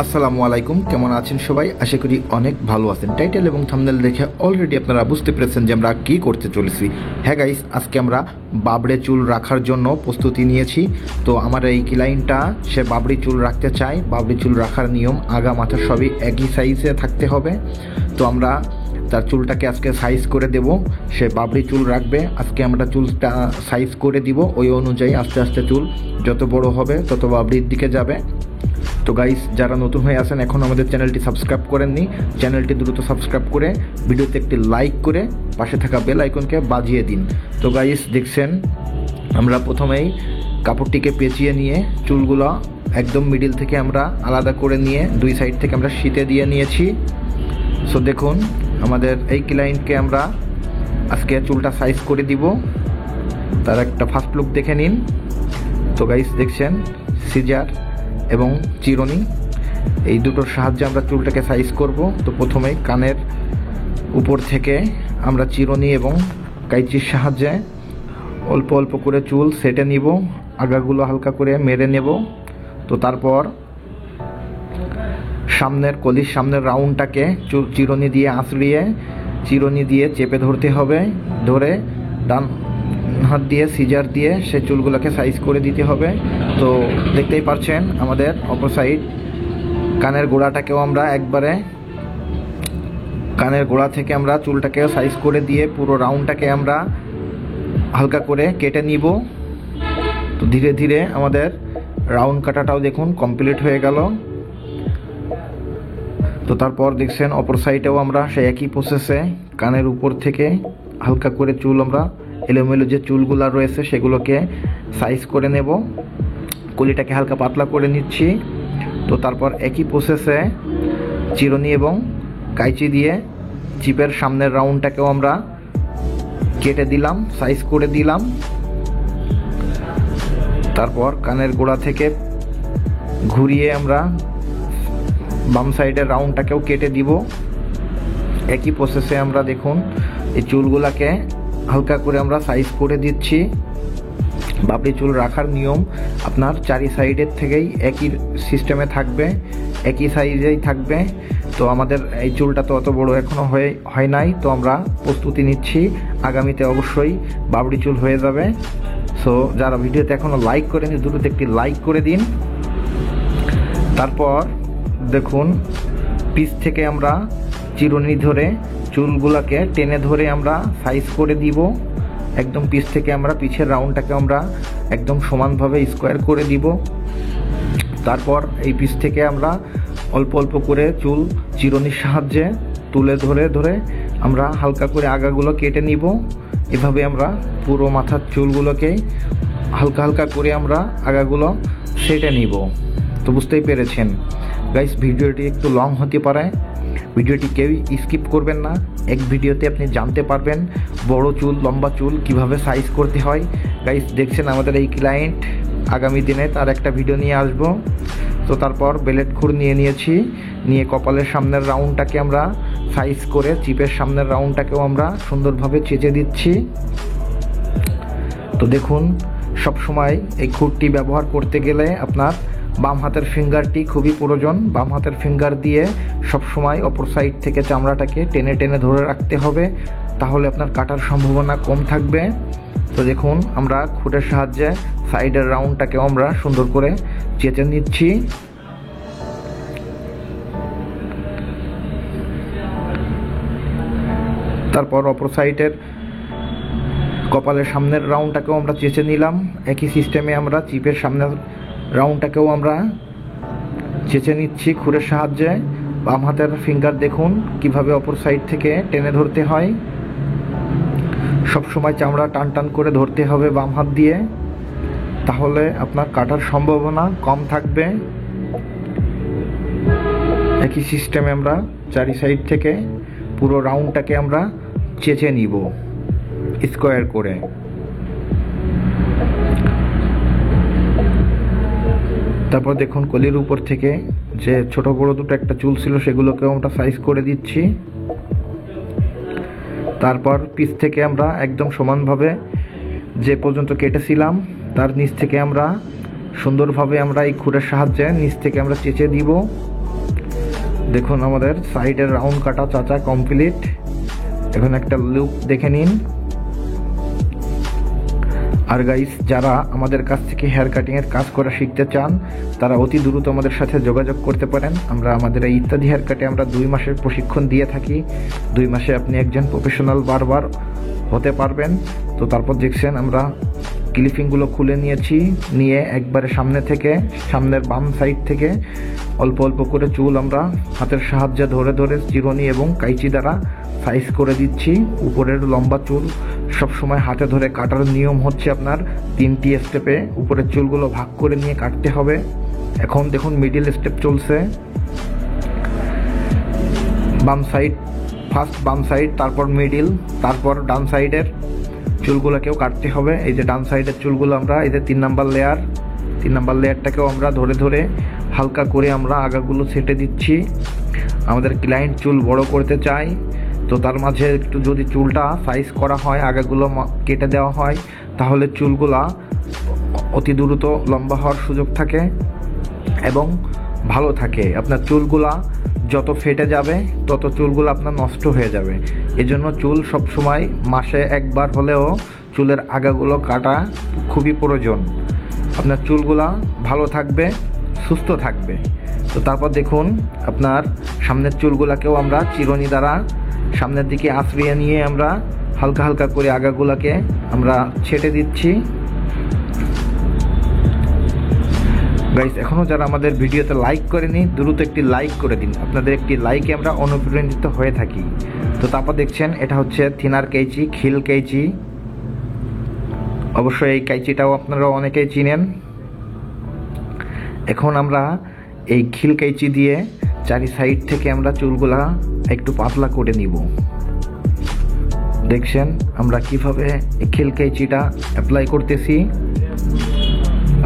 আসসালামু আলাইকুম, কেমন আছেন সবাই? আশা করি অনেক ভালো আছেন। টাইটেল এবং থাম্বনেল দেখে অলরেডি আপনারা বুঝতে পেরেছেন যে আমরা কি করতে চলেছি। হ্যাঁ গাইস, আজকে আমরা বাবড়ে চুল রাখার জন্য প্রস্তুতি নিয়েছি। তো আমার এই ক্লায়েন্টটা সে বাবড়ি চুল রাখতে চায়। বাবড়ি চুল রাখার নিয়ম আগা মাথা সবই একই সাইজে থাকতে হবে। তো আমরা তার চুলটাকে আজকে সাইজ করে দেব। সে বাবড়ি চুল রাখবে, আজকে আমরা চুলটা সাইজ করে দিব। ওই অনুযায়ী আস্তে আস্তে চুল যত বড় হবে তত বাবড়ির দিকে যাবে। তো গাইস, যারা নতুন হয়ে আছেন এখন আমাদের চ্যানেলটি সাবস্ক্রাইব করেননি, চ্যানেলটি দ্রুত সাবস্ক্রাইব করে ভিডিওতে একটি লাইক করে পাশে থাকা বেল আইকনকে বাজিয়ে দিন। তো গাইস দেখছেন, আমরা প্রথমেই কাপড়টিকে পেঁচিয়ে নিয়ে চুলগুলো একদম মিডিল থেকে আমরা আলাদা করে নিয়ে দুই সাইড থেকে আমরা শীতে দিয়ে নিয়েছি। সো দেখুন, আমাদের এই ক্লায়েন্টকে আমরা আজকে চুলটা সাইজ করে দিব। তার একটা ফার্স্ট লুক দেখে নিন। তো গাইস দেখছেন, সিজার এবং চিরুনি এই দুটোর সাহায্যে আমরা চুলটাকে সাইজ করব। তো প্রথমেই কানের উপর থেকে আমরা চিরুনি এবং কাঁচির সাহায্যে অল্প অল্প করে চুল সেটে নিব, আগাগুলো হালকা করে মেরে নেব। তো তারপর কলির সামনের রাউন্ডটাকে চিরুনি দিয়ে আঁচড়িয়ে চিরুনি দিয়ে চেপে ধরতে হবে। ধরে ডান হাত দিয়ে সিজার দিয়ে সে চুলগুলোকে সাইজ করে দিতে হবে। তো দেখতেই পাচ্ছেন আমাদের অপর সাইড কানের গোড়াটাকেও আমরা একবারে কানের গোড়া থেকে আমরা চুলটাকে সাইজ করে দিয়ে পুরো রাউন্ডটাকে আমরা হালকা করে কেটে নিব। তো ধীরে ধীরে আমাদের রাউন্ড কাটাটাও দেখুন কমপ্লিট হয়ে গেল। তো তারপর দেখছেন অপর সাইডেও আমরা সেই একই প্রসেসে কানের উপর থেকে হালকা করে চুল আমরা এলোমেলো যে চুলগুলো রয়েছে সেগুলোকে সাইজ করে নেব। কলিটাকে হালকা পাতলা করে নিচ্ছি। তো তারপর একই প্রসেসে চিরুনি এবং কাঁচি দিয়ে চিপের সামনের রাউন্ডটাকেও আমরা কেটে দিলাম, সাইজ করে দিলাম। তারপর কানের গোড়া থেকে ঘুরিয়ে আমরা বাম সাইডের রাউন্ডটাকেও কেটে দিব। একই প্রসেসে আমরা দেখুন এই চুলগুলাকে হালকা করে আমরা সাইজ করে দিচ্ছি। বাবড়ি চুল রাখার নিয়ম আপনার চারি সাইডের থেকেই একই সিস্টেমে থাকবে, একই সাইজেই থাকবে। তো আমাদের এই চুলটা তো অত বড় এখনও হয় নাই, তো আমরা প্রস্তুতি নিচ্ছি, আগামীতে অবশ্যই বাবড়ি চুল হয়ে যাবে। সো যারা ভিডিওতে এখনও লাইক করেনি দ্রুত একটি লাইক করে দিন। তারপর দেখুন পিছ থেকে আমরা চিরুনি ধরে চুলগুলোকে টেনে ধরে আমরা সাইজ করে দিব। একদম পিছ থেকে আমরা পিছের রাউন্ডটাকে আমরা একদম সমানভাবে স্কোয়ার করে দিব। তারপর এই পিছ থেকে আমরা অল্প অল্প করে চুল চিরুনির সাহায্যে তুলে ধরে ধরে আমরা হালকা করে আগাগুলো কেটে নিব। এভাবে আমরা পুরো মাথার চুলগুলোকে হালকা হালকা করে আমরা আগাগুলো সেটে নিব। তো বুঝতেই পেরেছেন গাইস, ভিডিওটি একটু লং হতে পারে, ভিডিওটি কেউই স্কিপ করবেন না। এক ভিডিওতে আপনি জানতে পারবেন বড় চুল লম্বা চুল কিভাবে সাইজ করতে হয়। গাইস দেখছেন আমাদের এই ক্লায়েন্ট, আগামী দিনে তার একটা ভিডিও নিয়ে আসব। তো তারপর বেলেট খুর নিয়েছি, নিয়ে কপালের সামনের রাউন্ডটাকে আমরা সাইজ করে চিপের সামনের রাউন্ডটাকেও আমরা সুন্দরভাবে চেঁচে দিচ্ছি। তো দেখুন, সবসময় এই খুরটি ব্যবহার করতে গেলে আপনার বাম হাতের ফিঙ্গারটি খুবই প্রয়োজন। বাম হাতের ফিঙ্গার দিয়ে সবসময় অপর সাইড থেকে চামড়াটাকে টেনে টেনে ধরে রাখতে হবে, তাহলে আপনার কাটার সম্ভাবনা কম থাকবে। তো দেখুন, আমরা খুঁটের সাহায্যে সাইডের রাউন্ডটাকেও আমরা সুন্দর করে চেঁচে নিচ্ছি। তারপর অপর সাইডের কপালের সামনের রাউন্ডটাকেও আমরা চেঁচে নিলাম। একই সিস্টেমে আমরা চিপের সামনের রাউন্ডটাকেও আমরা চেঁচে নিচ্ছি খুরের সাহায্যে। বাম হাতের ফিঙ্গার দেখুন কিভাবে অপর সাইড থেকে টেনে ধরতে হয়। সবসময় চামড়া টান টান করে ধরতে হবে বাম হাত দিয়ে, তাহলে আপনার কাটার সম্ভাবনা কম থাকবে। একই সিস্টেমে আমরা চারি সাইড থেকে পুরো রাউন্ডটাকে আমরা চেঁচে নিব স্কোয়ার করে। তারপর দেখুন কলির উপর থেকে যে ছোট বড় দুটো একটা চুল ছিল সেগুলোকেও আমরা সাইজ করে দিচ্ছি। তারপর পিছ থেকে আমরা একদম সমানভাবে যে পর্যন্ত কেটেছিলাম তার নিচ থেকে আমরা সুন্দরভাবে আমরা এই খুরের সাহায্যে নিচ থেকে আমরা চেঁচে দিব। দেখুন আমাদের সাইডের রাউন্ড কাটা চাচা কমপ্লিট। এখন একটা লুক দেখে নিন। আর গাইস, যারা আমাদের কাছ থেকে হেয়ার কাটিংয়ের কাজ করা শিখতে চান তারা অতি দ্রুত আমাদের সাথে যোগাযোগ করতে পারেন। আমরা আমাদের এই ইত্যাদি হেয়ার কাটে আমরা 2 মাসের প্রশিক্ষণ দিয়ে থাকি। 2 মাসে আপনি একজন প্রফেশনাল বারবার হতে পারবেন। তো তারপর দেখছেন আমরা ক্লিপিংগুলো খুলে নিয়েছি, নিয়ে একবারে সামনের বাম সাইড থেকে অল্প অল্প করে চুল আমরা হাতের সাহায্যে ধরে ধরে চিরুনি এবং কাইচি দ্বারা সাইজ করে দিচ্ছি। উপরের লম্বা চুল সবসময় হাতে ধরে কাটার নিয়ম হচ্ছে আপনার 3টি স্টেপে উপরের চুলগুলো ভাগ করে নিয়ে কাটতে হবে। এখন দেখুন মিডিল স্টেপ চলছে। বাম সাইড, ফার্স্ট বাম সাইড, তারপর মিডিল, তারপর ডান সাইডের চুলগুলোকেও কাটতে হবে। এই যে ডান সাইডের চুলগুলো আমরা এই যে 3 নাম্বার লেয়ারটাকেও আমরা ধরে ধরে হালকা করে আমরা আগাগুলো ছেটে দিচ্ছি। আমাদের ক্লায়েন্ট চুল বড় করতে চায়, তো তার মাঝে একটু যদি চুলটা সাইজ করা হয়, আগাগুলো কেটে দেওয়া হয়, তাহলে চুলগুলা অতি দ্রুত লম্বা হওয়ার সুযোগ থাকে এবং ভালো থাকে। আপনার চুলগুলা যত ফেটে যাবে তত চুলগুলো আপনার নষ্ট হয়ে যাবে। এজন্য চুল সবসময় মাসে একবার হলেও চুলের আগাগুলো কাটা খুবই প্রয়োজন। আপনার চুলগুলা ভালো থাকবে, সুস্থ থাকবে। তো তারপর দেখুন আপনার সামনের চুলগুলাকেও আমরা চিরুনি দ্বারা সামনের দিকে আঁচড়িয়ে নিয়ে আমরা হালকা হালকা করে আগাগুলাকে আমরা ছেটে দিচ্ছি। গাইস, এখনও যারা আমাদের ভিডিওতে লাইক করেনি দ্রুত একটি লাইক করে দিন। আপনাদের একটি লাইকে আমরা অনুপ্রাণিত হয়ে থাকি। তো তারপর দেখছেন এটা হচ্ছে থিনার কেচি, খিল কেচি। অবশ্যই এই কাইচিটাও আপনারা অনেকেই চিনেন। এখন আমরা এই খিল কাইচি দিয়ে চারি সাইড থেকে আমরা চুলগুলা একটু পাতলা করে নিব। দেখছেন আমরা কিভাবে এই খিল কাইচিটা অ্যাপ্লাই করতেছি।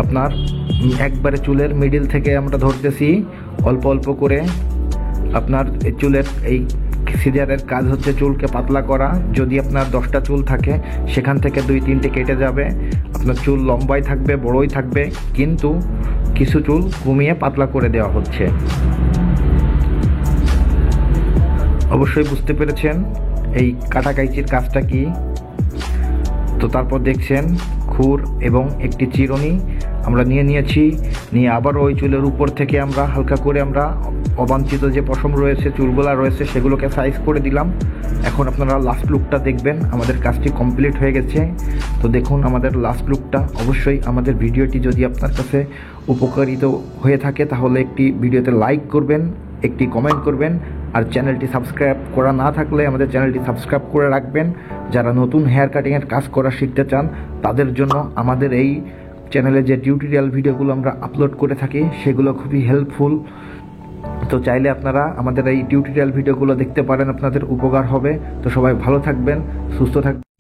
আপনার একবারে চুলের মিডিল থেকে আমরা ধরতেছি অল্প অল্প করে। আপনার চুলের এই সিজারের কাজ হচ্ছে চুলকে পাতলা করা। যদি আপনার 10টা চুল থাকে সেখান থেকে 2-3টে কেটে যাবে। আপনার চুল লম্বাই থাকবে, বড়ই থাকবে, কিন্তু কিছু চুল কমিয়ে পাতলা করে দেওয়া হচ্ছে। অবশ্যই বুঝতে পেরেছেন এই কাটা কাইচির কাজটা কি। তো তারপর দেখছেন খুর এবং একটি চিরুনি আমরা নিয়েছি, নিয়ে আবার ওই চুলের উপর থেকে আমরা হালকা করে আমরা অবাঞ্ছিত যে পশম রয়েছে, চুলগুলা রয়েছে, সেগুলোকে সাইজ করে দিলাম। এখন আপনারা লাস্ট লুকটা দেখবেন। আমাদের কাজটি কমপ্লিট হয়ে গেছে। তো দেখুন আমাদের লাস্ট লুকটা। অবশ্যই আমাদের ভিডিওটি যদি আপনার কাছে উপকারিত হয়ে থাকে তাহলে একটি ভিডিওতে লাইক করবেন, একটি কমেন্ট করবেন, আর চ্যানেলটি সাবস্ক্রাইব করা না থাকলে আমাদের চ্যানেলটি সাবস্ক্রাইব করে রাখবেন। যারা নতুন হেয়ার কাটিংয়ের কাজ করা শিখতে চান তাদের জন্য আমাদের এই চ্যানেলে যে টিউটোরিয়াল ভিডিওগুলো আমরা আপলোড করে থাকি সেগুলো খুবই হেল্পফুল। তো চাইলে আপনারা আমাদের এই টিউটোরিয়াল ভিডিওগুলো দেখতে পারেন, আপনাদের উপকার হবে। তো সবাই ভালো থাকবেন, সুস্থ থাকবেন।